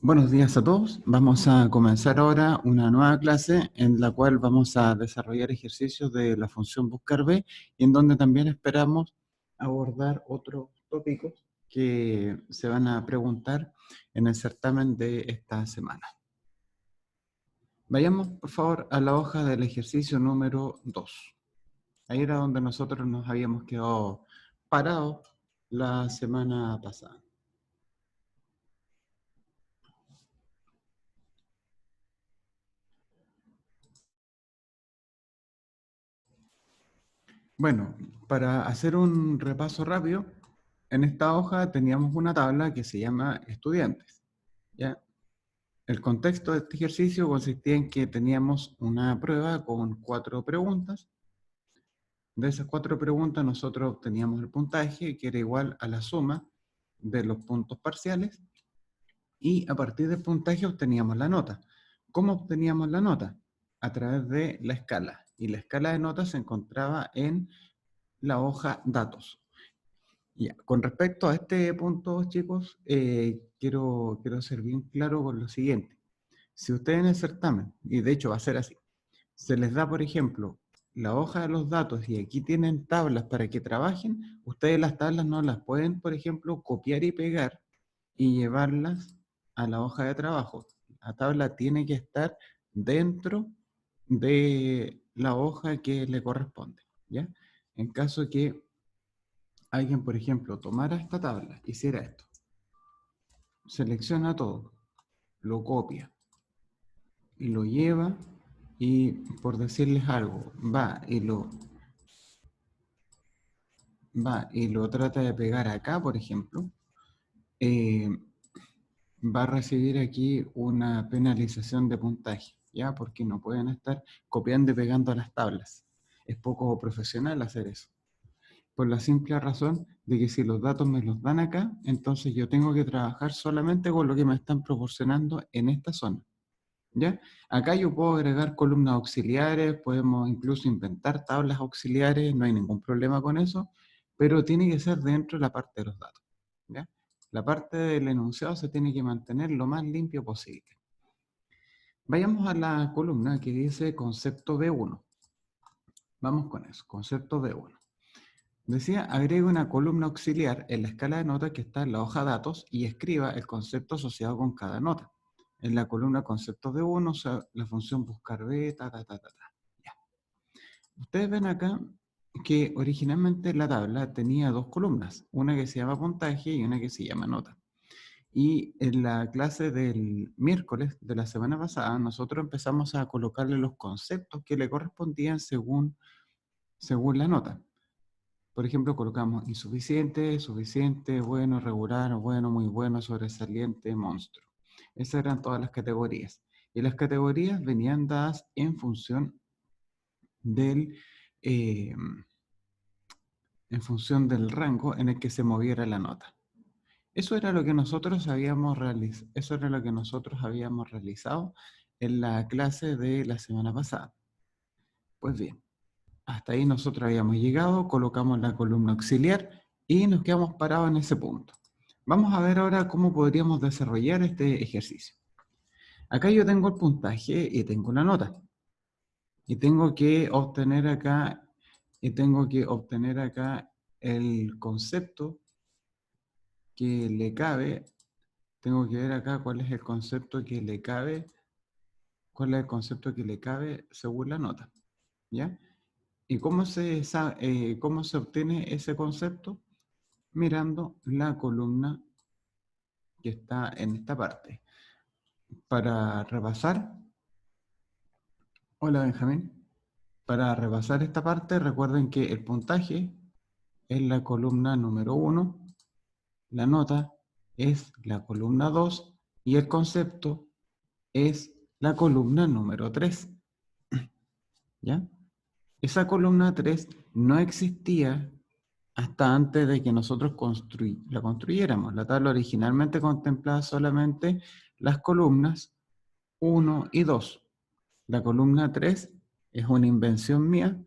Buenos días a todos. Vamos a comenzar ahora una nueva clase en la cual vamos a desarrollar ejercicios de la función buscar B y en donde también esperamos abordar otros tópicos que se van a preguntar en el certamen de esta semana. Vayamos, por favor, a la hoja del ejercicio número 2. Ahí era donde nosotros nos habíamos quedado parados la semana pasada. Bueno, para hacer un repaso rápido, en esta hoja teníamos una tabla que se llama estudiantes, ¿ya? El contexto de este ejercicio consistía en que teníamos una prueba con 4 preguntas. De esas 4 preguntas nosotros obteníamos el puntaje, que era igual a la suma de los puntos parciales, y a partir del puntaje obteníamos la nota. ¿Cómo obteníamos la nota? A través de la escala, y la escala de notas se encontraba en la hoja datos. Ya, con respecto a este punto, chicos, quiero ser bien claro con lo siguiente. Si ustedes en el certamen, y de hecho va a ser así, se les da, por ejemplo, la hoja de los datos y aquí tienen tablas para que trabajen, ustedes las tablas no las pueden, por ejemplo, copiar y pegar y llevarlas a la hoja de trabajo. La tabla tiene que estar dentro de la hoja que le corresponde, ¿ya? En caso que alguien, por ejemplo, tomara esta tabla, hiciera esto, selecciona todo, lo copia y lo lleva y, por decirles algo, va y lo trata de pegar acá, por ejemplo, eh, va a recibir aquí una penalización de puntaje, ¿ya? Porque no pueden estar copiando y pegando a las tablas. Es poco profesional hacer eso. Por la simple razón de que si los datos me los dan acá, entonces yo tengo que trabajar solamente con lo que me están proporcionando en esta zona, ¿ya? Acá yo puedo agregar columnas auxiliares, podemos incluso inventar tablas auxiliares, no hay ningún problema con eso, pero tiene que ser dentro de la parte de los datos, ¿ya? La parte del enunciado se tiene que mantener lo más limpio posible. Vayamos a la columna que dice concepto B1. Vamos con eso, concepto B1. Decía, agregue una columna auxiliar en la escala de notas que está en la hoja datos y escriba el concepto asociado con cada nota. En la columna conceptos de uno, o sea, la función buscar B, Ya. Ustedes ven acá que originalmente la tabla tenía 2 columnas, una que se llama puntaje y una que se llama nota. Y en la clase del miércoles de la semana pasada, nosotros empezamos a colocarle los conceptos que le correspondían según la nota. Por ejemplo, colocamos insuficiente, suficiente, bueno, regular, bueno, muy bueno, sobresaliente, monstruo. Esas eran todas las categorías. Y las categorías venían dadas en función del, eh, rango en el que se moviera la nota. Eso era lo que nosotros habíamos realizado en la clase de la semana pasada. Pues bien, hasta ahí nosotros habíamos llegado, colocamos la columna auxiliar y nos quedamos parados en ese punto. Vamos a ver ahora cómo podríamos desarrollar este ejercicio. Acá yo tengo el puntaje y tengo la nota. Y tengo que obtener acá, el concepto que le cabe. Tengo que ver acá cuál es el concepto que le cabe, según la nota, ¿ya? ¿Y cómo se obtiene ese concepto? Mirando la columna que está en esta parte. Para repasar, hola Benjamín, para repasar esta parte recuerden que el puntaje es la columna número 1, la nota es la columna 2 y el concepto es la columna número 3. ¿Ya? Esa columna 3 no existía hasta antes de que nosotros la construyéramos. La tabla originalmente contemplaba solamente las columnas 1 y 2. La columna 3 es una invención mía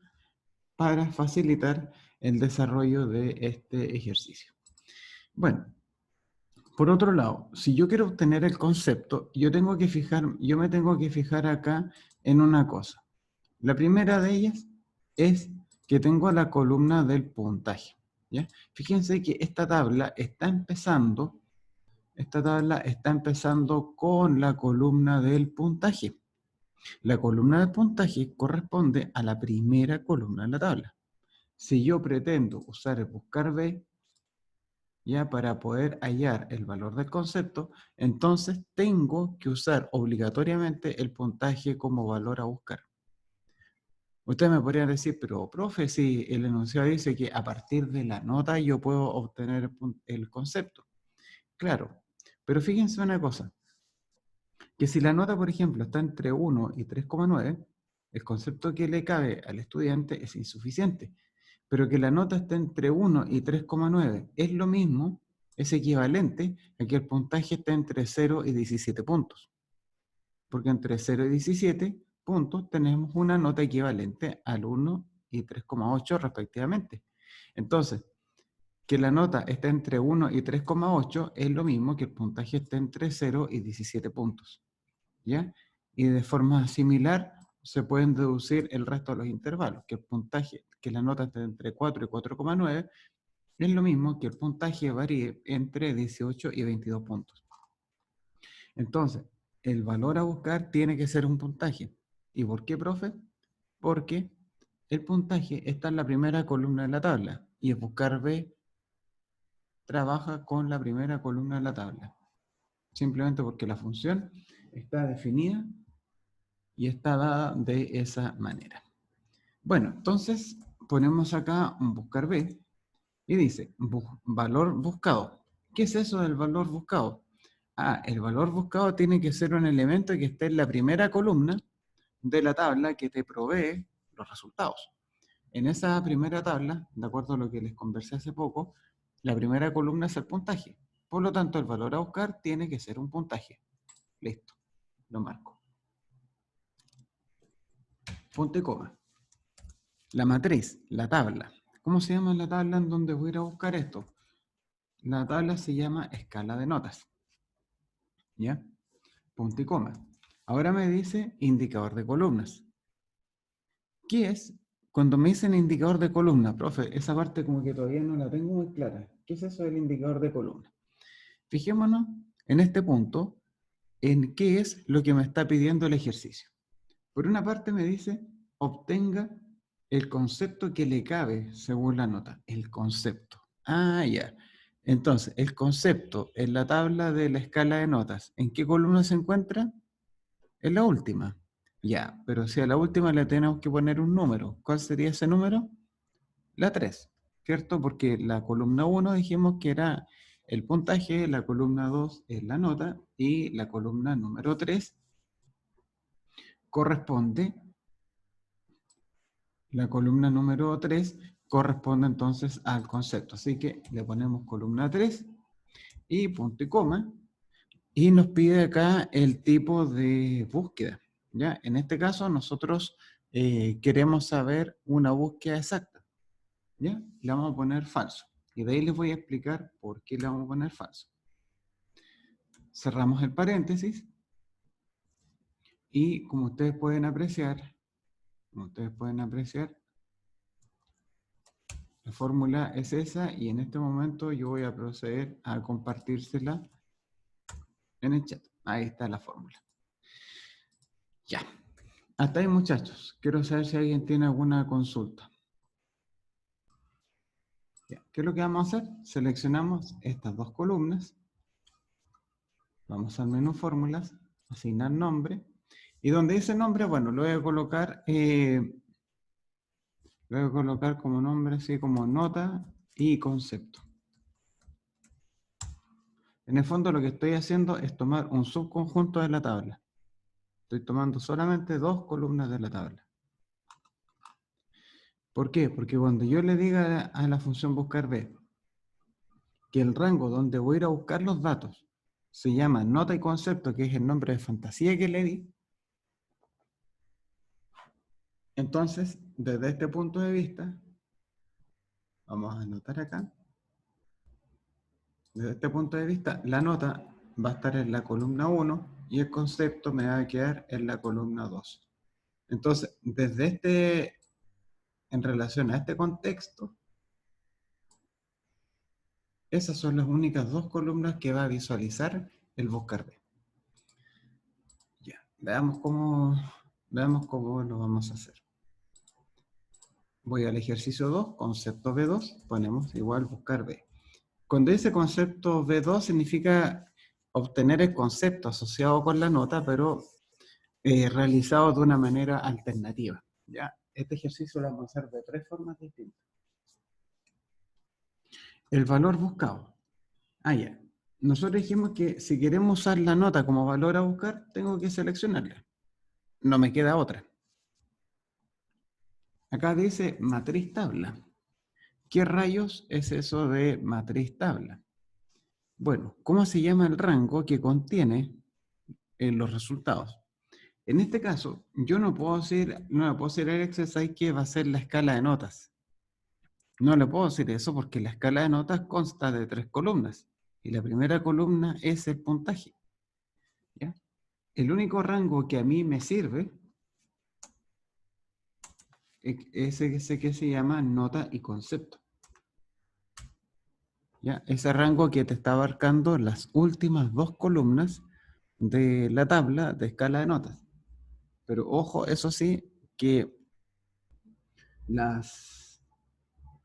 para facilitar el desarrollo de este ejercicio. Bueno, Por otro lado, si yo quiero obtener el concepto, yo me tengo que fijar acá en una cosa. La primera de ellas es que tengo la columna del puntaje, ¿ya? Fíjense que esta tabla está empezando con la columna del puntaje. La columna del puntaje corresponde a la primera columna de la tabla. Si yo pretendo usar el buscar B, ya para poder hallar el valor del concepto, entonces tengo que usar obligatoriamente el puntaje como valor a buscar. Ustedes me podrían decir, pero profe, si el enunciado dice que a partir de la nota yo puedo obtener el concepto. Claro, pero fíjense una cosa, que si la nota, por ejemplo, está entre 1 y 3,9, el concepto que le cabe al estudiante es insuficiente. Pero que la nota esté entre 1 y 3,9 es lo mismo, es equivalente a que el puntaje esté entre 0 y 17 puntos. Porque entre 0 y 17 puntos tenemos una nota equivalente al 1 y 3,8 respectivamente. Entonces, que la nota esté entre 1 y 3,8 es lo mismo que el puntaje esté entre 0 y 17 puntos. ¿Ya? Y de forma similar se pueden deducir el resto de los intervalos, que el puntaje, que la nota esté entre 4 y 4,9 es lo mismo que el puntaje varíe entre 18 y 22 puntos. Entonces, el valor a buscar tiene que ser un puntaje. ¿Y por qué, profe? Porque el puntaje está en la primera columna de la tabla y el buscar B trabaja con la primera columna de la tabla. Simplemente porque la función está definida y está dada de esa manera. Bueno, entonces ponemos acá un buscar B y dice valor buscado. ¿Qué es eso del valor buscado? Ah, el valor buscado tiene que ser un elemento que esté en la primera columna de la tabla que te provee los resultados. En esa primera tabla, de acuerdo a lo que les conversé hace poco, la primera columna es el puntaje. Por lo tanto, el valor a buscar tiene que ser un puntaje. Listo, lo marco. Punto y coma. La matriz, la tabla. ¿Cómo se llama la tabla en donde voy a ir a buscar esto? La tabla se llama escala de notas. ¿Ya? Punto y coma. Ahora me dice indicador de columnas. ¿Qué es? Cuando me dicen indicador de columna, profe, esa parte como que todavía no la tengo muy clara. ¿Qué es eso del indicador de columna? Fijémonos en este punto, en qué es lo que me está pidiendo el ejercicio. Por una parte me dice, obtenga el concepto que le cabe según la nota. El concepto. Ah, ya. Entonces, el concepto en la tabla de la escala de notas, ¿en qué columna se encuentra? En la última. Ya, pero si a la última le tenemos que poner un número, ¿cuál sería ese número? La 3, ¿cierto? Porque la columna 1 dijimos que era el puntaje, la columna 2 es la nota y la columna número 3 corresponde, la columna número 3 corresponde entonces al concepto. Así que le ponemos columna 3 y punto y coma. Y nos pide acá el tipo de búsqueda. ¿Ya? En este caso nosotros queremos saber una búsqueda exacta. ¿Ya? Le vamos a poner falso. Y de ahí les voy a explicar por qué le vamos a poner falso. Cerramos el paréntesis. Y como ustedes pueden apreciar, la fórmula es esa y en este momento yo voy a proceder a compartírsela en el chat. Ahí está la fórmula. Ya. Hasta ahí, muchachos. Quiero saber si alguien tiene alguna consulta. Ya. ¿Qué es lo que vamos a hacer? Seleccionamos estas dos columnas. Vamos al menú fórmulas, asignar nombre. Y donde dice nombre, bueno, lo voy a colocar como nombre, así como nota y concepto. En el fondo lo que estoy haciendo es tomar un subconjunto de la tabla. Estoy tomando solamente dos columnas de la tabla. ¿Por qué? Porque cuando yo le diga a la función buscar B que el rango donde voy a ir a buscar los datos se llama nota y concepto, que es el nombre de fantasía que le di, entonces, desde este punto de vista, vamos a anotar acá, Desde este punto de vista, la nota va a estar en la columna 1 y el concepto me va a quedar en la columna 2. Entonces, en relación a este contexto, esas son las únicas dos columnas que va a visualizar el buscar B. Ya, veamos cómo lo vamos a hacer. Voy al ejercicio 2, concepto B2, ponemos igual buscar B. Cuando dice concepto B2 significa obtener el concepto asociado con la nota, pero realizado de una manera alternativa. ¿Ya? Este ejercicio lo vamos a hacer de tres formas distintas. El valor buscado. Ya. Nosotros dijimos que si queremos usar la nota como valor a buscar, tengo que seleccionarla. No me queda otra. Acá dice matriz tabla. ¿Qué rayos es eso de matriz tabla? Bueno, ¿cómo se llama el rango que contiene los resultados? En este caso, yo no puedo decir al exercise que va a ser la escala de notas. No le puedo decir eso porque la escala de notas consta de 3 columnas. Y la primera columna es el puntaje. ¿Ya? El único rango que a mí me sirve es ese que se llama nota y concepto. ¿Ya? Ese rango que te está abarcando las últimas 2 columnas de la tabla de escala de notas. Pero ojo, eso sí, que las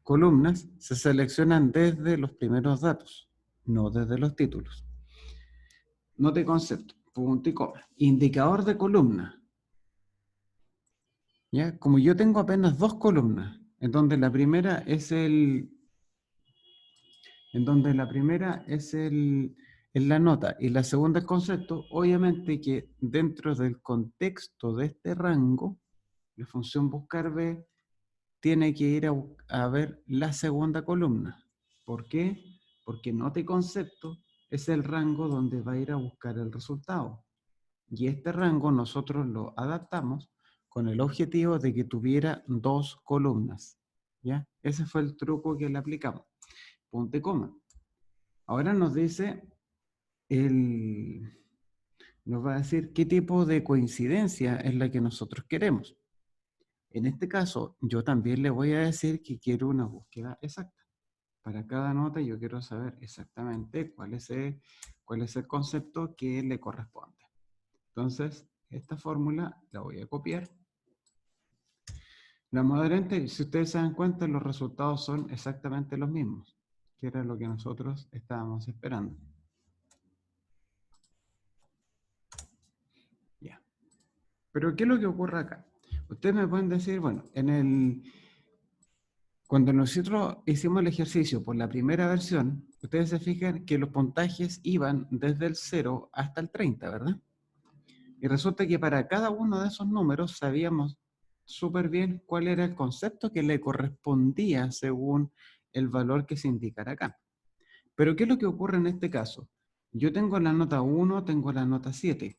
columnas se seleccionan desde los primeros datos, no desde los títulos. Nota y concepto, punto y coma. Indicador de columna. ¿Ya? Como yo tengo apenas 2 columnas, en donde la primera es la nota y la segunda el concepto, obviamente que dentro del contexto de este rango, la función buscar B tiene que ir a ver la segunda columna. ¿Por qué? Porque nota y concepto es el rango donde va a ir a buscar el resultado. Y este rango nosotros lo adaptamos con el objetivo de que tuviera 2 columnas. ¿Ya? Ese fue el truco que le aplicamos. Punto y coma. Ahora nos dice, nos va a decir qué tipo de coincidencia es la que nosotros queremos. En este caso, yo también le voy a decir que quiero una búsqueda exacta. Para cada nota yo quiero saber exactamente cuál es el concepto que le corresponde. Entonces, esta fórmula la voy a copiar. La modalidad, si ustedes se dan cuenta, los resultados son exactamente los mismos, que era lo que nosotros estábamos esperando. Ya. Pero, ¿qué es lo que ocurre acá? Ustedes me pueden decir, bueno, cuando nosotros hicimos el ejercicio por la primera versión, ustedes se fijan que los puntajes iban desde el 0 hasta el 30, ¿verdad? Y resulta que para cada uno de esos números sabíamos súper bien cuál era el concepto que le correspondía según el valor que se indicara acá. Pero ¿qué es lo que ocurre en este caso? Yo tengo la nota 1, tengo la nota 7,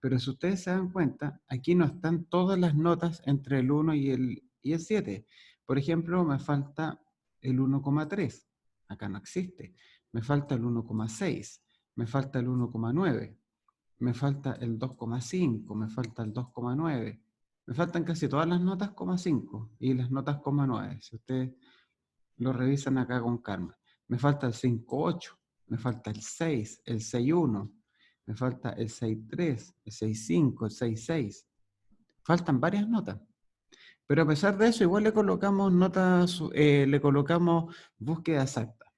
pero si ustedes se dan cuenta, aquí no están todas las notas entre el 1 y el 7. Por ejemplo, me falta el 1,3, acá no existe. Me falta el 1,6, me falta el 1,9. Me falta el 2,5, me falta el 2,9. Me faltan casi todas las notas 0,5 y las notas 0,9. Si ustedes lo revisan acá con calma. Me falta el 5,8, me falta el 6, el 6,1, me falta el 6,3, el 6,5, el 6,6. Faltan varias notas. Pero a pesar de eso, igual le colocamos le colocamos búsqueda exacta.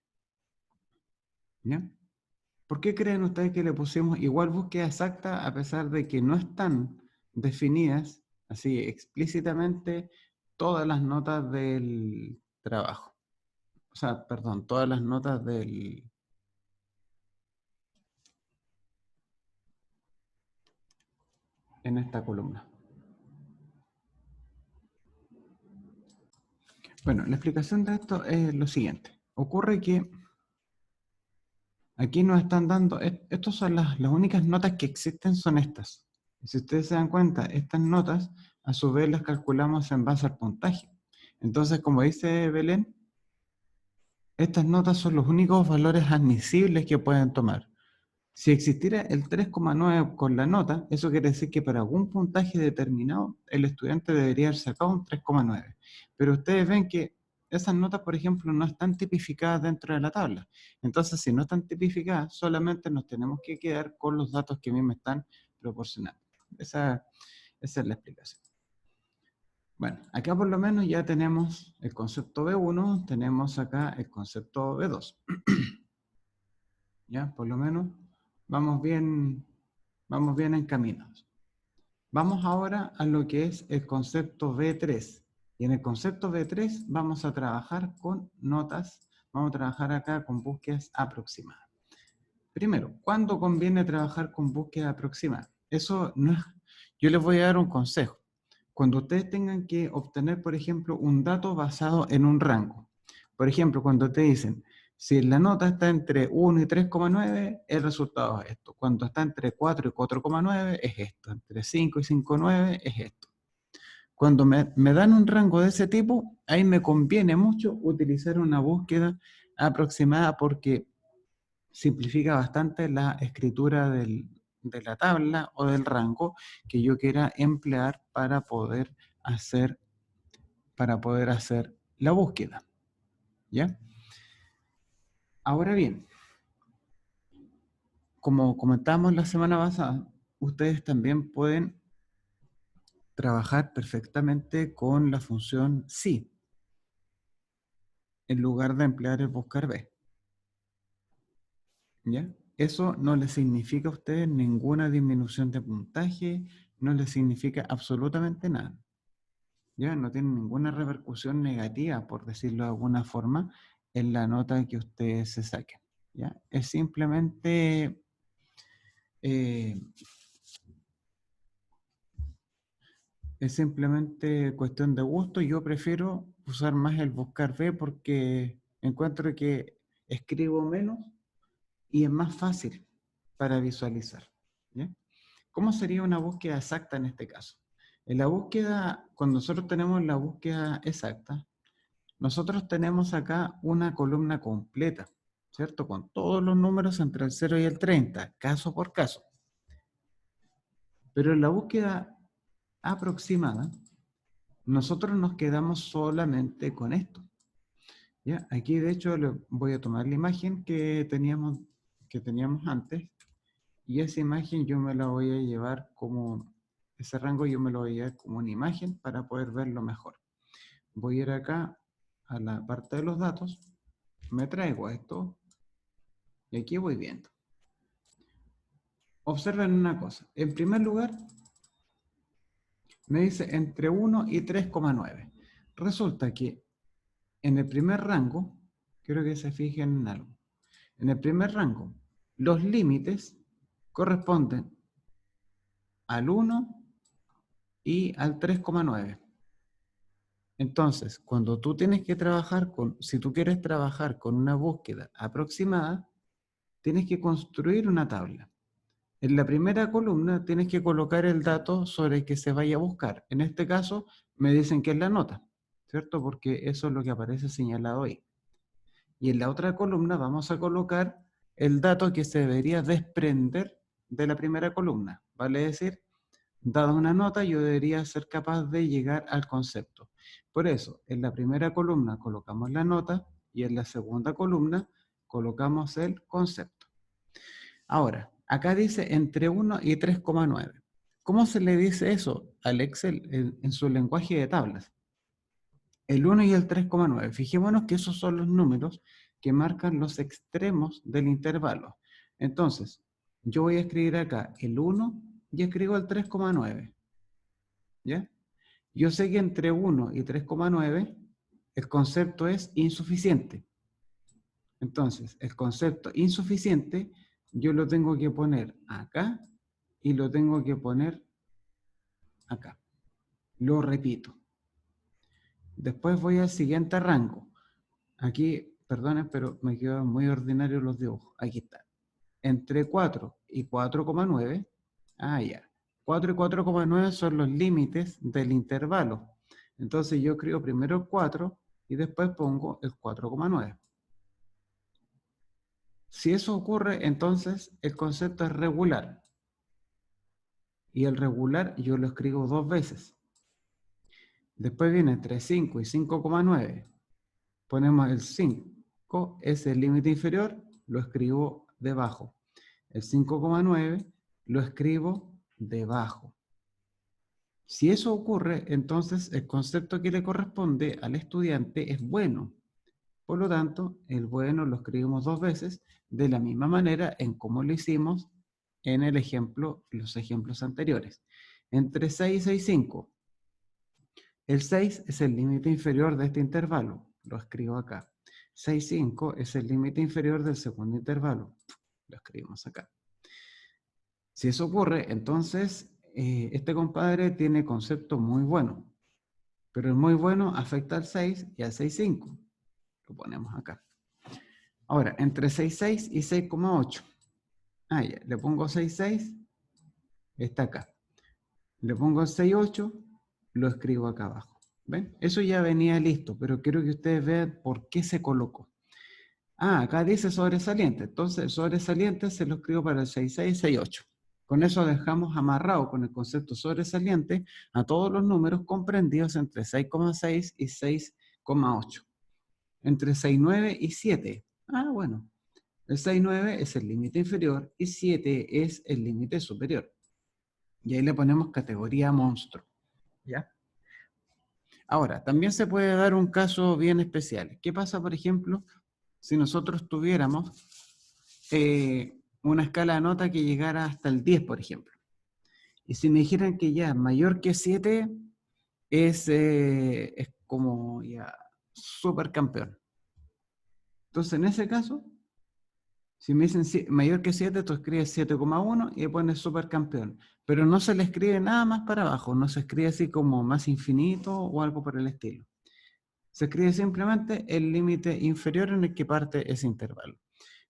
¿Ya? ¿Por qué creen ustedes que le pusimos igual búsqueda exacta a pesar de que no están definidas así explícitamente todas las notas del trabajo? O sea, perdón, todas las notas en esta columna. Bueno, la explicación de esto es lo siguiente. Ocurre que aquí nos están dando, estas son las únicas notas que existen son estas. Si ustedes se dan cuenta, estas notas a su vez las calculamos en base al puntaje. Entonces, como dice Belén, Estas notas son los únicos valores admisibles que pueden tomar. Si existiera el 3,9 con la nota, eso quiere decir que para algún puntaje determinado el estudiante debería haber sacado un 3,9. Pero ustedes ven que esas notas, por ejemplo, no están tipificadas dentro de la tabla. Entonces, si no están tipificadas, solamente nos tenemos que quedar con los datos que a mí me están proporcionando. Esa es la explicación. Bueno, acá por lo menos ya tenemos el concepto B1, tenemos acá el concepto B2. ¿Ya? Por lo menos vamos bien encaminados. Vamos ahora a lo que es el concepto B3. Y en el concepto B3 vamos a trabajar con notas, vamos a trabajar acá con búsquedas aproximadas. Primero, ¿cuándo conviene trabajar con búsqueda aproximada? Eso no es, yo les voy a dar un consejo. Cuando ustedes tengan que obtener, por ejemplo, un dato basado en un rango. Por ejemplo, cuando te dicen, si la nota está entre 1 y 3,9, el resultado es esto. Cuando está entre 4 y 4,9 es esto. Entre 5 y 5,9 es esto. Cuando me dan un rango de ese tipo, ahí me conviene mucho utilizar una búsqueda aproximada porque simplifica bastante la escritura de la tabla o del rango que yo quiera emplear para poder hacer la búsqueda. ¿Ya? Ahora bien, como comentamos la semana pasada, ustedes también pueden trabajar perfectamente con la función sí, en lugar de emplear el buscar B. ¿Ya? Eso no le significa a ustedes ninguna disminución de puntaje, no le significa absolutamente nada. ¿Ya? No tiene ninguna repercusión negativa, por decirlo de alguna forma, en la nota que ustedes se saquen. ¿Ya? Es simplemente cuestión de gusto. Yo prefiero usar más el buscar B porque encuentro que escribo menos y es más fácil para visualizar. ¿Ya? ¿Cómo sería una búsqueda exacta en este caso? En la búsqueda, cuando nosotros tenemos la búsqueda exacta, nosotros tenemos acá una columna completa, ¿cierto? Con todos los números entre el 0 y el 30, caso por caso. Pero en la búsqueda aproximada, nosotros nos quedamos solamente con esto. ¿Ya? Aquí, de hecho, le voy a tomar la imagen que teníamos antes, y esa imagen yo me la voy a llevar como, ese rango yo me lo voy a llevar como una imagen para poder verlo mejor. Voy a ir acá a la parte de los datos, me traigo esto, y aquí voy viendo. Observen una cosa. En primer lugar, me dice entre 1 y 3,9. Resulta que en el primer rango, quiero que se fijen en algo. En el primer rango, los límites corresponden al 1 y al 3,9. Entonces, cuando tú tienes que trabajar si tú quieres trabajar con una búsqueda aproximada, tienes que construir una tabla. En la primera columna tienes que colocar el dato sobre el que se vaya a buscar. En este caso, me dicen que es la nota, ¿cierto? Porque eso es lo que aparece señalado ahí. Y en la otra columna vamos a colocar el dato que se debería desprender de la primera columna. Vale decir, dada una nota, yo debería ser capaz de llegar al concepto. Por eso, en la primera columna colocamos la nota y en la segunda columna colocamos el concepto. Ahora, acá dice entre 1 y 3,9. ¿Cómo se le dice eso al Excel en su lenguaje de tablas? El 1 y el 3,9. Fijémonos que esos son los números que marcan los extremos del intervalo. Entonces, yo voy a escribir acá el 1 y escribo el 3,9. ¿Ya? Yo sé que entre 1 y 3,9 el concepto es insuficiente. Entonces, el concepto insuficiente yo lo tengo que poner acá y lo tengo que poner acá. Lo repito. Después voy al siguiente rango. Aquí, perdonen, pero me quedan muy ordinarios los dibujos. Aquí está. Entre 4 y 4,9. Ah, ya. 4 y 4,9 son los límites del intervalo. Entonces yo escribo primero el 4 y después pongo el 4,9. Si eso ocurre, entonces el concepto es regular. Y el regular yo lo escribo 2 veces. Después viene entre 5 y 5,9. Ponemos el 5, es el límite inferior, lo escribo debajo. El 5,9 lo escribo debajo. Si eso ocurre, entonces el concepto que le corresponde al estudiante es bueno. Por lo tanto, el bueno lo escribimos 2 veces, de la misma manera en como lo hicimos en el ejemplo, los ejemplos anteriores. Entre 6 y 6,5. El 6 es el límite inferior de este intervalo. Lo escribo acá. 6,5 es el límite inferior del segundo intervalo. Lo escribimos acá. Si eso ocurre, entonces este compadre tiene concepto muy bueno. Pero el muy bueno afecta al 6 y al 6,5. Lo ponemos acá. Ahora, entre 6,6 y 6,8. Ah, ya, le pongo 6,6, está acá. Le pongo 6,8, lo escribo acá abajo. ¿Ven? Eso ya venía listo, pero quiero que ustedes vean por qué se colocó. Ah, acá dice sobresaliente. Entonces, el sobresaliente se lo escribo para el 6,6 y 6,8. Con eso dejamos amarrado con el concepto sobresaliente a todos los números comprendidos entre 6,6 y 6,8. Entre 6,9 y 7. Ah, bueno. El 6,9 es el límite inferior y 7 es el límite superior. Y ahí le ponemos categoría monstruo. ¿Ya? Ahora, también se puede dar un caso bien especial. ¿Qué pasa, por ejemplo, si nosotros tuviéramos una escala de nota que llegara hasta el 10, por ejemplo? Y si me dijeran que ya mayor que 7 es como ya supercampeón. Entonces, en ese caso, si me dicen mayor que 7, tú escribes 7,1 y pones supercampeón. Pero no se le escribe nada más para abajo, no se escribe así como más infinito o algo por el estilo. Se escribe simplemente el límite inferior en el que parte ese intervalo.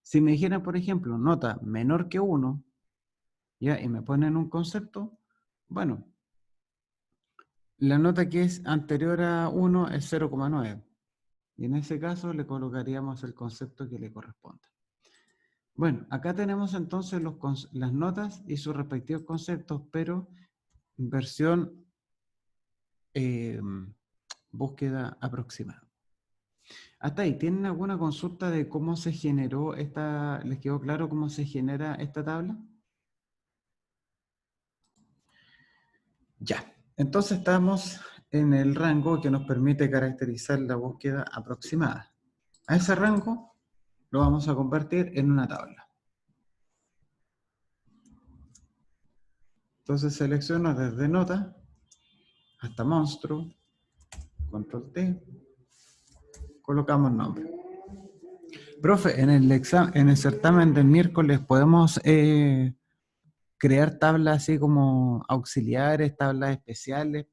Si me dijeran, por ejemplo, nota menor que 1, ¿ya? Y me ponen un concepto, bueno, la nota que es anterior a 1 es 0,9. Y en ese caso le colocaríamos el concepto que le corresponde. Bueno, acá tenemos entonces las notas y sus respectivos conceptos, pero versión búsqueda aproximada. Hasta ahí, ¿tienen alguna consulta de cómo se generó esta? ¿Les quedó claro cómo se genera esta tabla? Ya, entonces estamos en el rango que nos permite caracterizar la búsqueda aproximada. A ese rango lo vamos a convertir en una tabla. Entonces selecciono desde nota hasta monstruo, control T, colocamos nombre. Profe, en el certamen del miércoles podemos crear tablas así como auxiliares, tablas especiales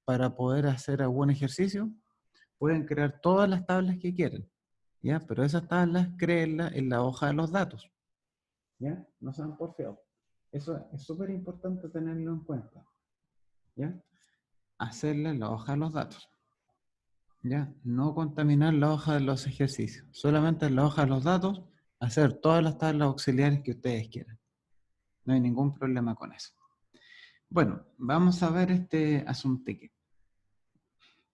para poder hacer algún ejercicio. Pueden crear todas las tablas que quieran, ¿ya? Pero esas tablas créenlas en la hoja de los datos, ¿ya? No sean porfiados. Eso es súper importante tenerlo en cuenta, ¿ya? Hacerla en la hoja de los datos, ¿ya? No contaminar la hoja de los ejercicios. Solamente en la hoja de los datos hacer todas las tablas auxiliares que ustedes quieran. No hay ningún problema con eso. Bueno, vamos a ver este asunto.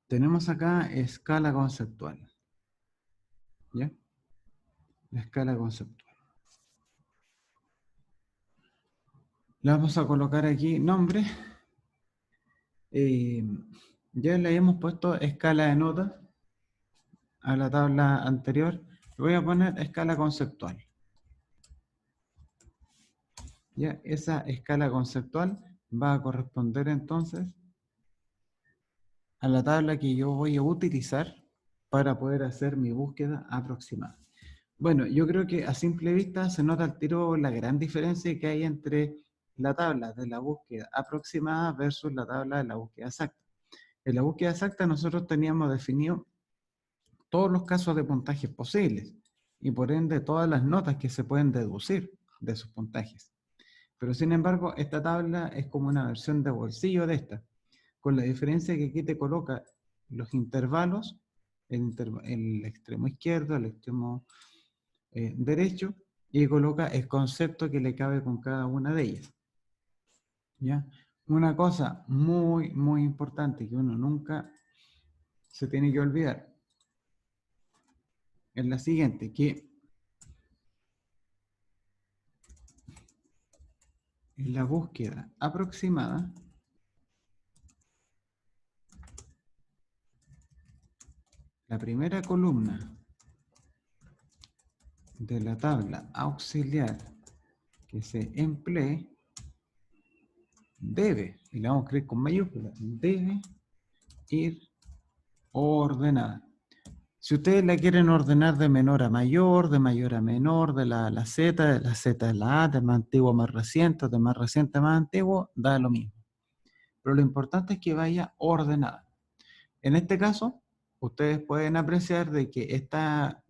Tenemos acá escala conceptual, ¿ya? La escala conceptual. Le vamos a colocar aquí nombre. Ya le hemos puesto escala de notas a la tabla anterior. Le voy a poner escala conceptual. Ya, esa escala conceptual va a corresponder entonces a la tabla que yo voy a utilizar para poder hacer mi búsqueda aproximada. Bueno, yo creo que a simple vista se nota al tiro la gran diferencia que hay entre la tabla de la búsqueda aproximada versus la tabla de la búsqueda exacta. En la búsqueda exacta nosotros teníamos definido todos los casos de puntajes posibles y por ende todas las notas que se pueden deducir de esos puntajes. Pero sin embargo, esta tabla es como una versión de bolsillo de esta, con la diferencia que aquí te coloca los intervalos, el extremo izquierdo, el extremo derecho y coloca el concepto que le cabe con cada una de ellas. ¿Ya? Una cosa muy, muy importante que uno nunca se tiene que olvidar es la siguiente, que en la búsqueda aproximada, la primera columna de la tabla auxiliar que se emplee debe, y la vamos a escribir con mayúscula, debe ir ordenada. Si ustedes la quieren ordenar de menor a mayor, de mayor a menor, de la A a la Z, de la Z a la A, de más antiguo a más reciente, de más reciente a más antiguo, da lo mismo. Pero lo importante es que vaya ordenada. En este caso, ustedes pueden apreciar de que esta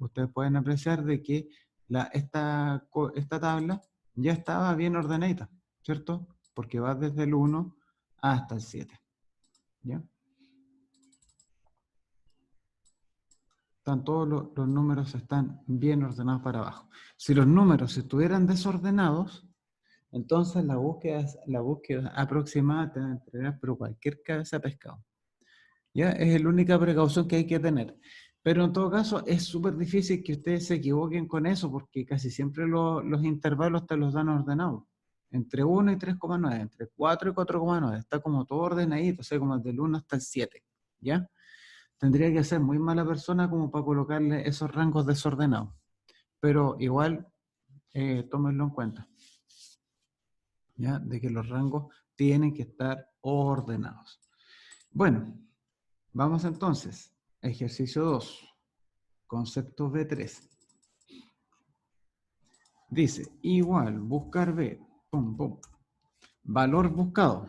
tabla ya estaba bien ordenadita, ¿cierto? Porque va desde el 1 hasta el 7, ¿ya? Todos los números están bien ordenados para abajo. Si los números estuvieran desordenados, entonces la búsqueda aproximada te va a entregar pero cualquier cabeza de pescado. ¿Ya? Es la única precaución que hay que tener. Pero en todo caso es súper difícil que ustedes se equivoquen con eso porque casi siempre los intervalos te los dan ordenados. Entre 1 y 3,9, entre 4 y 4,9. Está como todo ordenadito, o sea, como del 1 hasta el 7. ¿Ya? Tendría que ser muy mala persona como para colocarle esos rangos desordenados. Pero igual, tómenlo en cuenta, ¿ya? De que los rangos tienen que estar ordenados. Bueno, vamos entonces. Ejercicio 2, concepto B3. Dice, igual, buscar B, pum, pum. Valor buscado.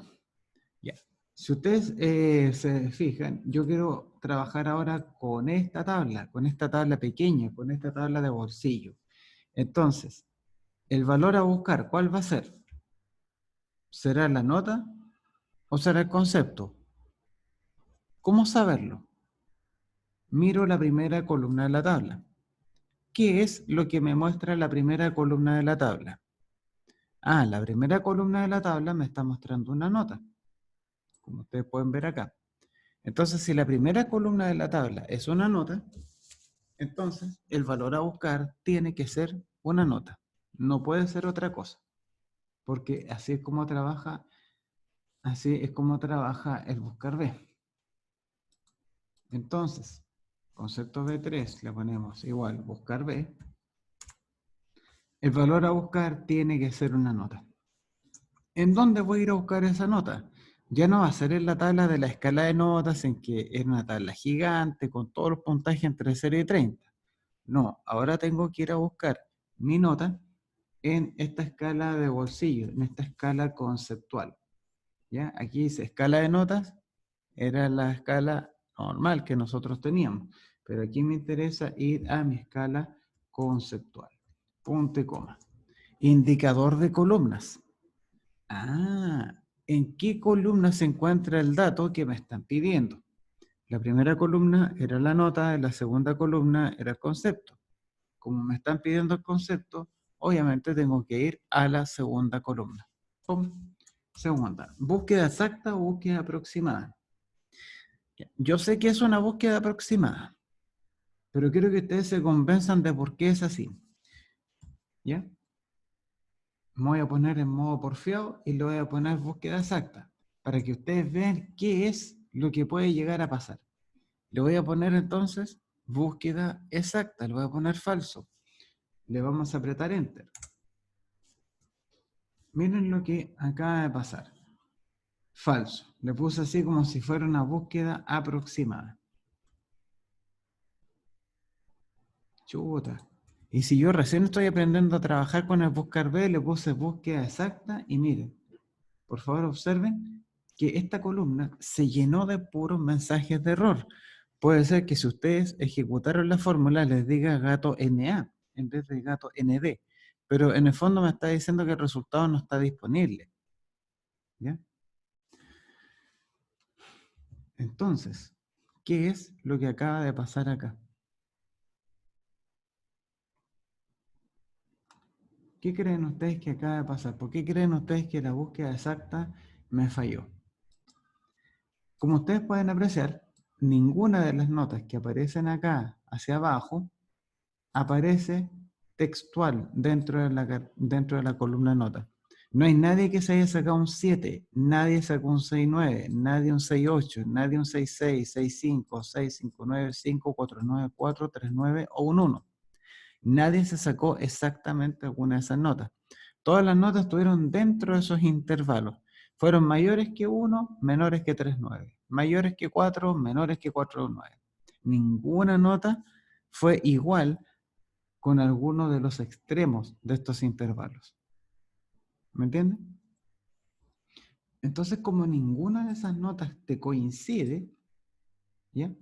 Ya. Si ustedes se fijan, yo quiero trabajar ahora con esta tabla pequeña, con esta tabla de bolsillo. Entonces, el valor a buscar, ¿cuál va a ser? ¿Será la nota o será el concepto? ¿Cómo saberlo? Miro la primera columna de la tabla. ¿Qué es lo que me muestra la primera columna de la tabla? Ah, la primera columna de la tabla me está mostrando una nota, como ustedes pueden ver acá. Entonces, si la primera columna de la tabla es una nota, entonces el valor a buscar tiene que ser una nota. No puede ser otra cosa, porque así es como trabaja el buscar B. Entonces, concepto B3 le ponemos igual buscar B. El valor a buscar tiene que ser una nota. ¿En dónde voy a ir a buscar esa nota? Ya no va a ser en la tabla de la escala de notas, en que es una tabla gigante con todos los puntajes entre 0 y 30. No, ahora tengo que ir a buscar mi nota en esta escala de bolsillo, en esta escala conceptual. ¿Ya? Aquí dice escala de notas, era la escala normal que nosotros teníamos, pero aquí me interesa ir a mi escala conceptual. Punto y coma. Indicador de columnas. Ah, ¿en qué columna se encuentra el dato que me están pidiendo? La primera columna era la nota, y la segunda columna era el concepto. Como me están pidiendo el concepto, obviamente tengo que ir a la segunda columna. Pum. Segunda, búsqueda exacta o búsqueda aproximada. Yo sé que es una búsqueda aproximada, pero quiero que ustedes se convenzan de por qué es así. ¿Ya? Me voy a poner en modo porfiado y le voy a poner búsqueda exacta, para que ustedes vean qué es lo que puede llegar a pasar. Le voy a poner entonces búsqueda exacta, le voy a poner falso. Le vamos a apretar enter. Miren lo que acaba de pasar. Falso. Le puse así como si fuera una búsqueda aproximada. Chuta. Y si yo recién estoy aprendiendo a trabajar con el buscar B, le puse búsqueda exacta y miren, por favor observen que esta columna se llenó de puros mensajes de error. Puede ser que si ustedes ejecutaron la fórmula les diga gato NA en vez de gato ND, pero en el fondo me está diciendo que el resultado no está disponible. ¿Ya? Entonces, ¿qué es lo que acaba de pasar acá? ¿Qué creen ustedes que acaba de pasar? ¿Por qué creen ustedes que la búsqueda exacta me falló? Como ustedes pueden apreciar, ninguna de las notas que aparecen acá hacia abajo aparece textual dentro de la columna nota. No hay nadie que se haya sacado un 7, nadie sacó un 6.9, nadie un 6.8, nadie un 6.6, 6.5, 6.5.9, 5.4.9, 4.3.9 o un 1. Nadie se sacó exactamente alguna de esas notas. Todas las notas estuvieron dentro de esos intervalos. Fueron mayores que 1, menores que 3.9. Mayores que 4, menores que 4.9. Ninguna nota fue igual con alguno de los extremos de estos intervalos. ¿Me entienden? Entonces, como ninguna de esas notas te coincide, ¿ya?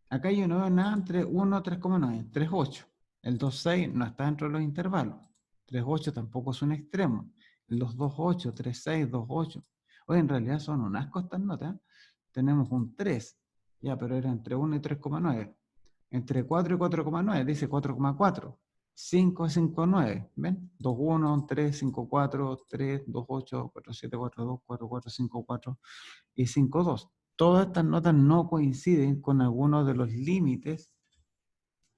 Acá yo no veo nada entre 1, 3,9, 3,8. El 2,6 no está dentro de los intervalos. 3,8 tampoco es un extremo. Los 2,8, 3,6, 2,8. Oye, en realidad son un asco estas notas. Tenemos un 3, ya, pero era entre 1 y 3,9. Entre 4 y 4,9 dice 4,4. 5 y 5,9. ¿Ven? 2,1, 3, 5,4, 3, 2,8, 4,7, 4,2, 4,4, 5,4 y 5,2. Todas estas notas no coinciden con alguno de los límites,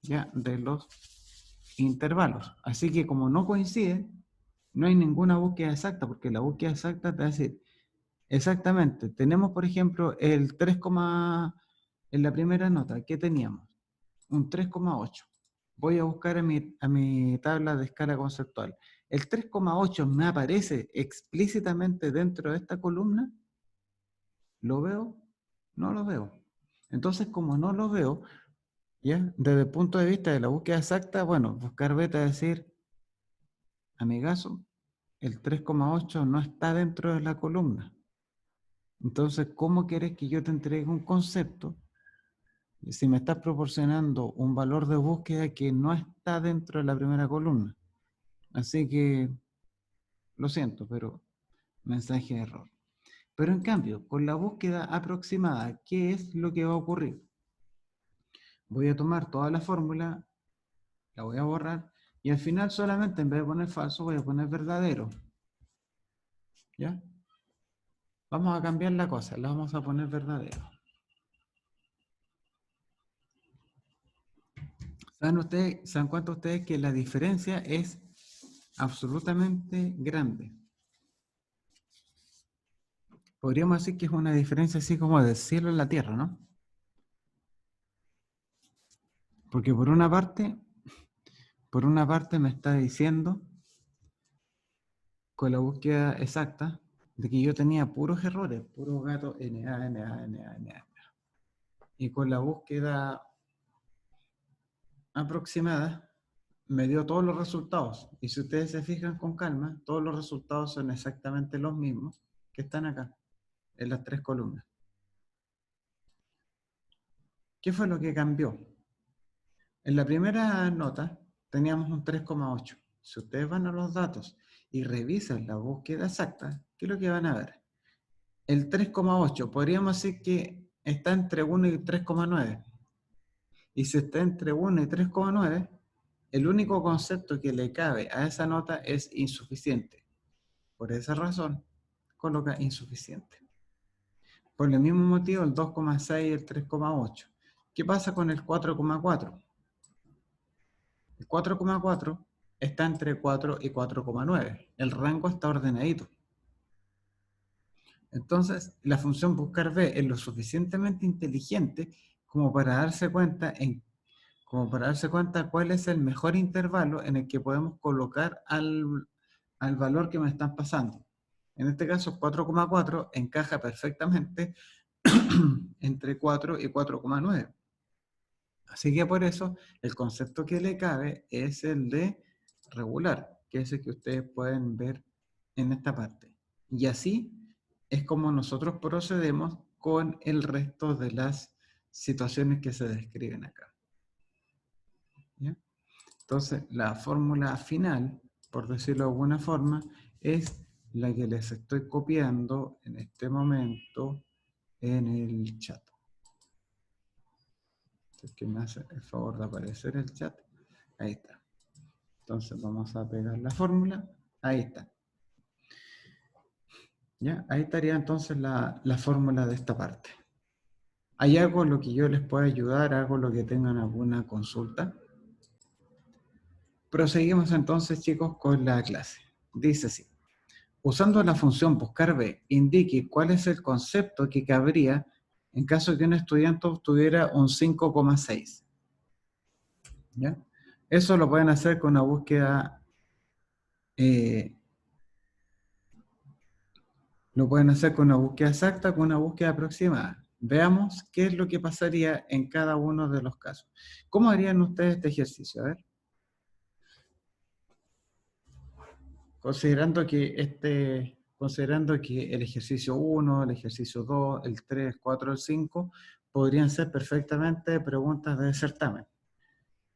¿ya?, de los intervalos. Así que como no coinciden, no hay ninguna búsqueda exacta, porque la búsqueda exacta te va a decir, exactamente, tenemos por ejemplo el 3, en la primera nota, ¿qué teníamos? Un 3,8. Voy a buscar a mi tabla de escala conceptual. ¿El 3,8 me aparece explícitamente dentro de esta columna? ¿Lo veo? No lo veo. Entonces, como no lo veo, ¿ya? Desde el punto de vista de la búsqueda exacta, bueno, buscar beta es decir, amigazo, el 3,8 no está dentro de la columna. Entonces, ¿cómo quieres que yo te entregue un concepto si me estás proporcionando un valor de búsqueda que no está dentro de la primera columna? Así que, lo siento, pero mensaje de error. Pero en cambio, con la búsqueda aproximada, ¿qué es lo que va a ocurrir? Voy a tomar toda la fórmula, la voy a borrar, y al final solamente en vez de poner falso voy a poner verdadero. ¿Ya? Vamos a cambiar la cosa, la vamos a poner verdadero. ¿Saben cuánto ustedes que la diferencia es absolutamente grande? Podríamos decir que es una diferencia así como del cielo a la tierra, ¿no? Porque por una parte me está diciendo con la búsqueda exacta de que yo tenía puros errores, puros gatos NA, NA, NA, NA. Y con la búsqueda aproximada me dio todos los resultados. Y si ustedes se fijan con calma, todos los resultados son exactamente los mismos que están acá, en las tres columnas. ¿Qué fue lo que cambió? En la primera nota teníamos un 3,8. Si ustedes van a los datos y revisan la búsqueda exacta, ¿qué es lo que van a ver? El 3,8, podríamos decir que está entre 1 y 3,9. Y si está entre 1 y 3,9, el único concepto que le cabe a esa nota es insuficiente. Por esa razón, coloca insuficiente. Por el mismo motivo, el 2,6 y el 3,8. ¿Qué pasa con el 4,4? El 4,4 está entre 4 y 4,9. El rango está ordenadito. Entonces, la función buscar B es lo suficientemente inteligente como para darse cuenta cuál es el mejor intervalo en el que podemos colocar al valor que me están pasando. En este caso, 4,4 encaja perfectamente entre 4 y 4,9. Así que por eso el concepto que le cabe es el de regular, que es el que ustedes pueden ver en esta parte. Y así es como nosotros procedemos con el resto de las situaciones que se describen acá. ¿Ya? Entonces, la fórmula final, por decirlo de alguna forma, es la que les estoy copiando en este momento en el chat. Es que me hace el favor de aparecer el chat. Ahí está. Entonces vamos a pegar la fórmula. Ahí está. ¿Ya? Ahí estaría entonces la fórmula de esta parte. ¿Hay algo en lo que yo les pueda ayudar? ¿Algo en lo que tengan alguna consulta? Proseguimos entonces, chicos, con la clase. Dice así. Usando la función buscar B, indique cuál es el concepto que cabría en caso de que un estudiante obtuviera un 5,6. ¿Ya? Eso lo pueden hacer con una búsqueda, lo pueden hacer con una búsqueda exacta, con una búsqueda aproximada. Veamos qué es lo que pasaría en cada uno de los casos. ¿Cómo harían ustedes este ejercicio? A ver. Considerando que el ejercicio 1, el ejercicio 2, el 3, 4, el 5 podrían ser perfectamente preguntas de certamen.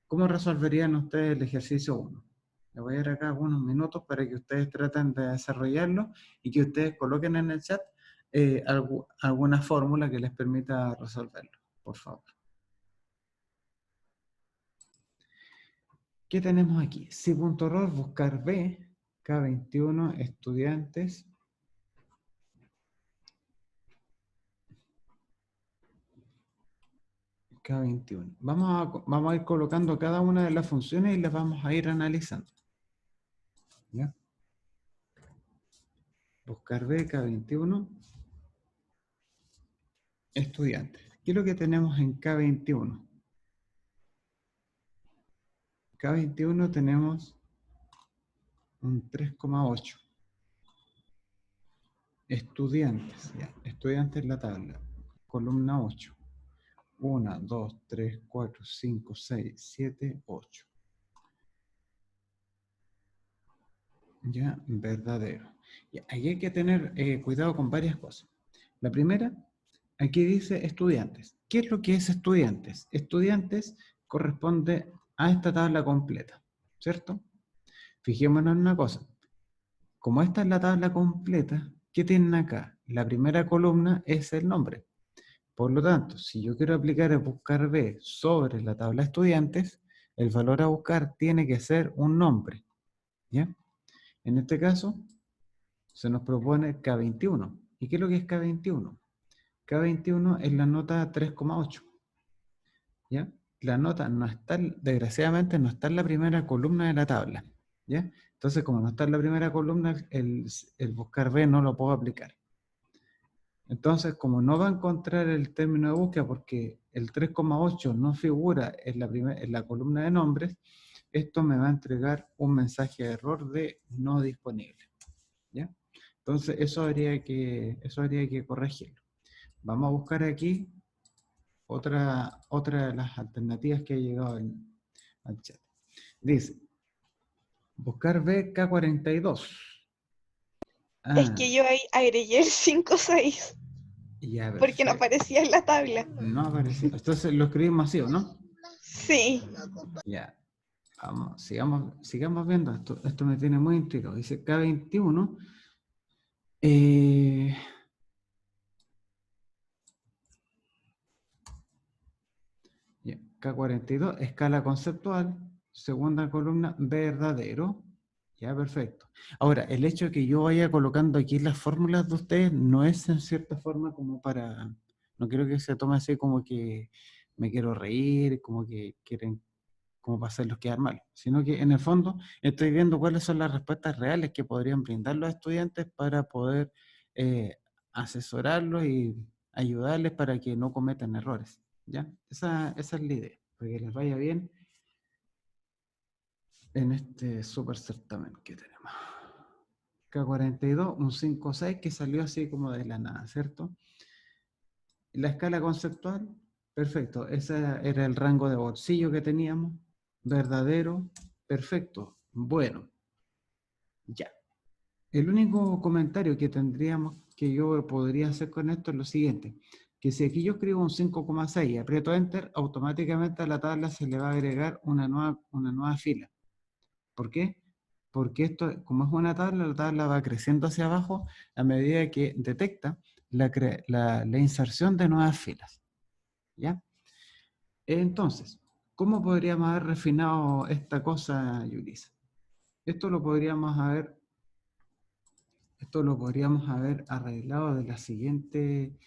¿Cómo resolverían ustedes el ejercicio 1? Le voy a dar acá unos minutos para que ustedes traten de desarrollarlo y que ustedes coloquen en el chat alguna fórmula que les permita resolverlo, por favor. ¿Qué tenemos aquí? Si.error, buscar B, K21, estudiantes. K21. Vamos a ir colocando cada una de las funciones y las vamos a ir analizando. ¿Ya? Buscar B, K21. Estudiantes. ¿Qué es lo que tenemos en K21? K21 tenemos un 3,8. Estudiantes. ¿Ya? Estudiantes en la tabla. Columna 8. 1, 2, 3, 4, 5, 6, 7, 8. Ya, verdadero. Ya, aquí hay que tener cuidado con varias cosas. La primera, aquí dice estudiantes. ¿Qué es lo que es estudiantes? Estudiantes corresponde a esta tabla completa, ¿cierto? Fijémonos en una cosa. Como esta es la tabla completa, ¿qué tienen acá? La primera columna es el nombre. Por lo tanto, si yo quiero aplicar el buscar B sobre la tabla estudiantes, el valor a buscar tiene que ser un nombre, ¿ya? En este caso, se nos propone K21. ¿Y qué es lo que es K21? K21 es la nota 3,8. ¿Ya? La nota no está, desgraciadamente, no está en la primera columna de la tabla. ¿Ya? Entonces, como no está en la primera columna, el buscar B no lo puedo aplicar. Entonces, como no va a encontrar el término de búsqueda porque el 3,8 no figura en la columna de nombres, esto me va a entregar un mensaje de error de no disponible. ¿Ya? Entonces, eso habría que corregirlo. Vamos a buscar aquí otra de las alternativas que ha llegado al chat. Dice, buscar BK42. Es que yo ahí agregué el 5,6 Ya, porque no perfecto. aparecía en la tabla. No apareció. Entonces lo escribimos así, ¿o no? Sí. Ya. Vamos, sigamos viendo. Esto me tiene muy intrigado. Dice K21. K42, escala conceptual, segunda columna, verdadero. Ya, perfecto. Ahora, el hecho de que yo vaya colocando aquí las fórmulas de ustedes no es en cierta forma como para... No quiero que se tome así como que me quiero reír, como que quieren como para hacerlos quedar mal, sino que en el fondo estoy viendo cuáles son las respuestas reales que podrían brindar los estudiantes para poder asesorarlos y ayudarles para que no cometan errores. ¿Ya? Esa es la idea, para que les vaya bien en este súper certamen que tenemos. K42, un 5,6 que salió así como de la nada, ¿cierto? La escala conceptual, perfecto, ese era el rango de bolsillo que teníamos, verdadero, perfecto, bueno, ya. El único comentario que tendríamos, que yo podría hacer con esto es lo siguiente, que si aquí yo escribo un 5,6 y aprieto Enter, automáticamente a la tabla se le va a agregar una nueva fila. ¿Por qué? Porque esto, como es una tabla, la tabla va creciendo hacia abajo a medida que detecta la inserción de nuevas filas. ¿Ya? Entonces, ¿cómo podríamos haber refinado esta cosa, Yulisa? esto lo podríamos haber arreglado de la siguiente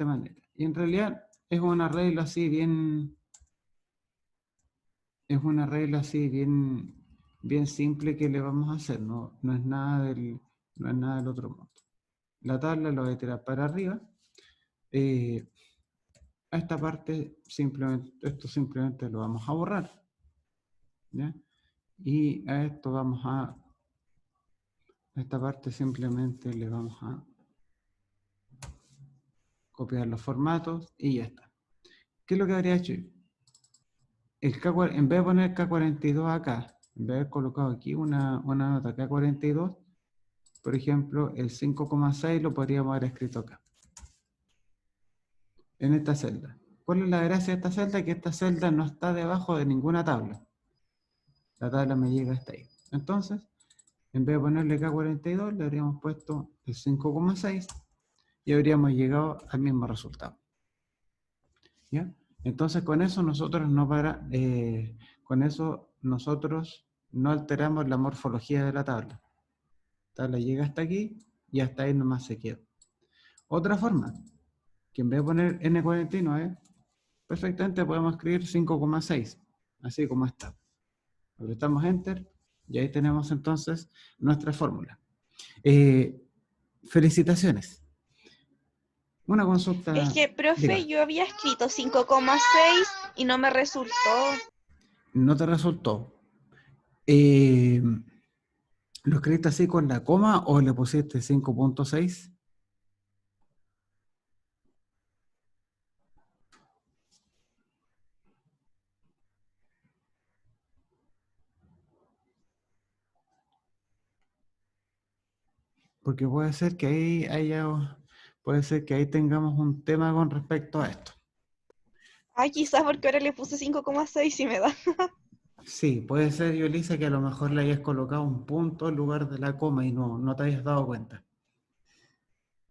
manera. Y en realidad es un arreglo así bien, bien simple que le vamos a hacer, no es nada del otro mundo. La tabla lo voy a tirar para arriba. A esta parte esto simplemente lo vamos a borrar, ¿ya? Y a esta parte simplemente le vamos a copiar los formatos y ya está. ¿Qué es lo que habría hecho? En vez de poner K42 acá, en vez de haber colocado aquí una nota K42, por ejemplo, el 5,6 lo podríamos haber escrito acá, en esta celda. ¿Cuál es la gracia de esta celda? Que esta celda no está debajo de ninguna tabla. La tabla me llega hasta ahí. Entonces, en vez de ponerle K42, le habríamos puesto el 5,6 y habríamos llegado al mismo resultado. ¿Ya? Entonces, con eso nosotros no alteramos la morfología de la tabla. La tabla llega hasta aquí y hasta ahí nomás se queda. Otra forma, que en vez de poner N49, perfectamente podemos escribir 5,6, así como está. Apretamos Enter y ahí tenemos entonces nuestra fórmula. Felicitaciones. Una consulta. Es que, profe, Diga. yo había escrito 5,6 y no me resultó. No te resultó. ¿Lo escribiste así con la coma o le pusiste 5,6? Porque puede ser que ahí tengamos un tema con respecto a esto. Ay, quizás porque ahora le puse 5,6 y me da. Sí, puede ser, Yolisa, que a lo mejor le hayas colocado un punto en lugar de la coma y no te hayas dado cuenta.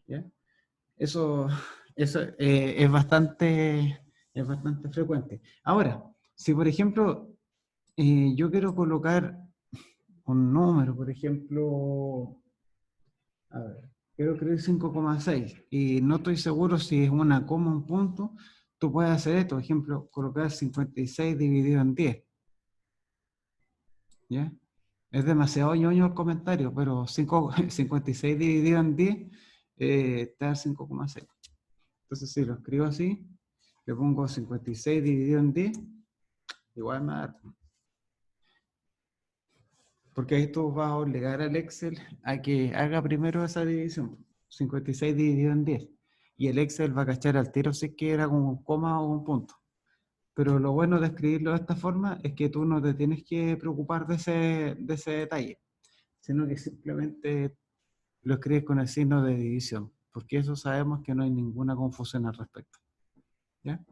¿Ya? Eso es bastante frecuente. Ahora, si por ejemplo yo quiero colocar un número, por ejemplo, a ver, quiero escribir 5,6 y no estoy seguro si es una coma o un punto, tú puedes hacer esto, por ejemplo, colocar 56 dividido en 10. ¿Ya? Es demasiado ñoño el comentario, pero 56 dividido en 10 te da 5,6. Entonces, si lo escribo así, le pongo 56 dividido en 10, igual me da. Porque ahí tú vas a obligar al Excel a que haga primero esa división. 56 dividido en 10. Y el Excel va a cachar al tiro si es que era con un coma o un punto. Pero lo bueno de escribirlo de esta forma es que tú no te tienes que preocupar de ese detalle, sino que simplemente lo escribes con el signo de división, porque eso sabemos que no hay ninguna confusión al respecto. ¿Ya?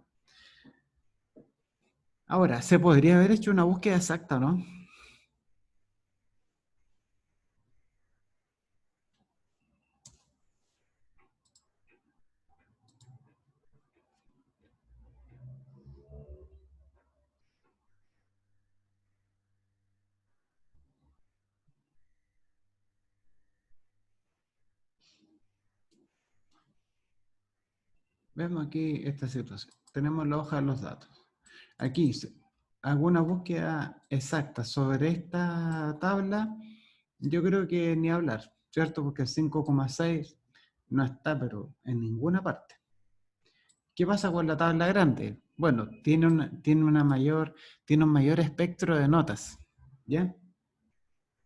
Ahora, se podría haber hecho una búsqueda exacta, ¿no? Vemos aquí esta situación. Tenemos la hoja de los datos. Aquí hago una búsqueda exacta sobre esta tabla. Yo creo que ni hablar, ¿cierto? Porque el 5,6 no está, pero en ninguna parte. ¿Qué pasa con la tabla grande? Bueno, tiene un mayor espectro de notas, ¿ya?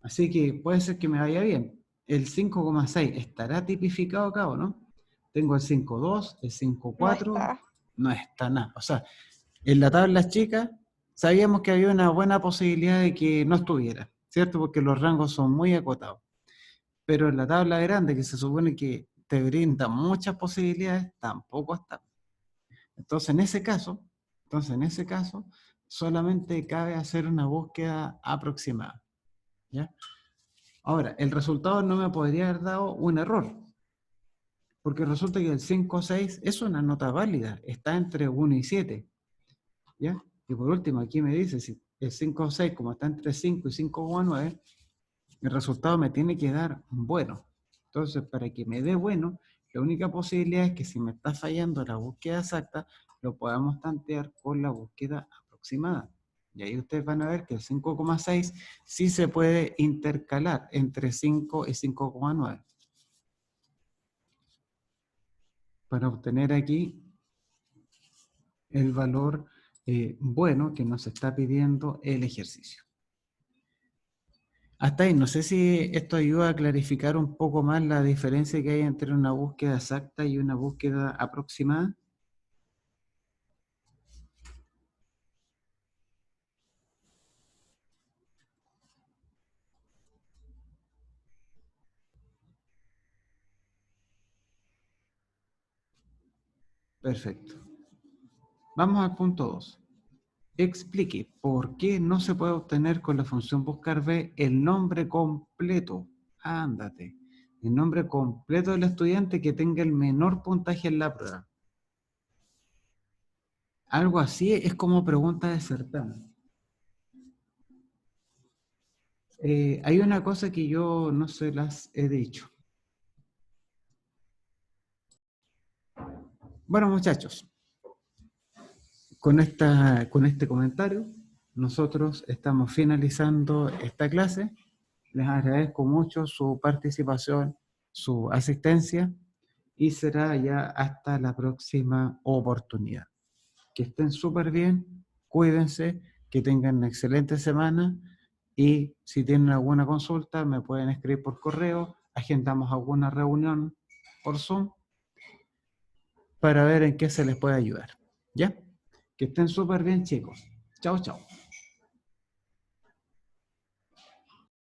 Así que puede ser que me vaya bien. El 5,6 estará tipificado acá, ¿o no? Tengo el 5,2, el No 5,4, está. no está nada. O sea, en la tabla chica sabíamos que había una buena posibilidad de que no estuviera, ¿cierto? Porque los rangos son muy acotados. Pero en la tabla grande, que se supone que te brinda muchas posibilidades, tampoco está. Entonces, en ese caso, solamente cabe hacer una búsqueda aproximada, ¿ya? Ahora, el resultado no me podría haber dado un error, porque resulta que el 5,6 es una nota válida, está entre 1 y 7, ¿ya? Y por último, aquí me dice, si el 5,6, como está entre 5 y 5,9, el resultado me tiene que dar bueno. Entonces, para que me dé bueno, la única posibilidad es que si me está fallando la búsqueda exacta, lo podamos tantear con la búsqueda aproximada. Y ahí ustedes van a ver que el 5,6 sí se puede intercalar entre 5 y 5,9 para obtener aquí el valor bueno que nos está pidiendo el ejercicio. Hasta ahí, no sé si esto ayuda a clarificar un poco más la diferencia que hay entre una búsqueda exacta y una búsqueda aproximada. Perfecto. Vamos al punto 2. Explique por qué no se puede obtener con la función buscar B el nombre completo. Ándate. El nombre completo del estudiante que tenga el menor puntaje en la prueba. Algo así es como pregunta de certamen. Hay una cosa que yo no se las he dicho. Bueno, muchachos, con este comentario, nosotros estamos finalizando esta clase. Les agradezco mucho su participación, su asistencia y será ya hasta la próxima oportunidad. Que estén súper bien, cuídense, que tengan una excelente semana y si tienen alguna consulta me pueden escribir por correo, agendamos alguna reunión por Zoom para ver en qué se les puede ayudar. ¿Ya? Que estén súper bien, chicos. Chao, chao.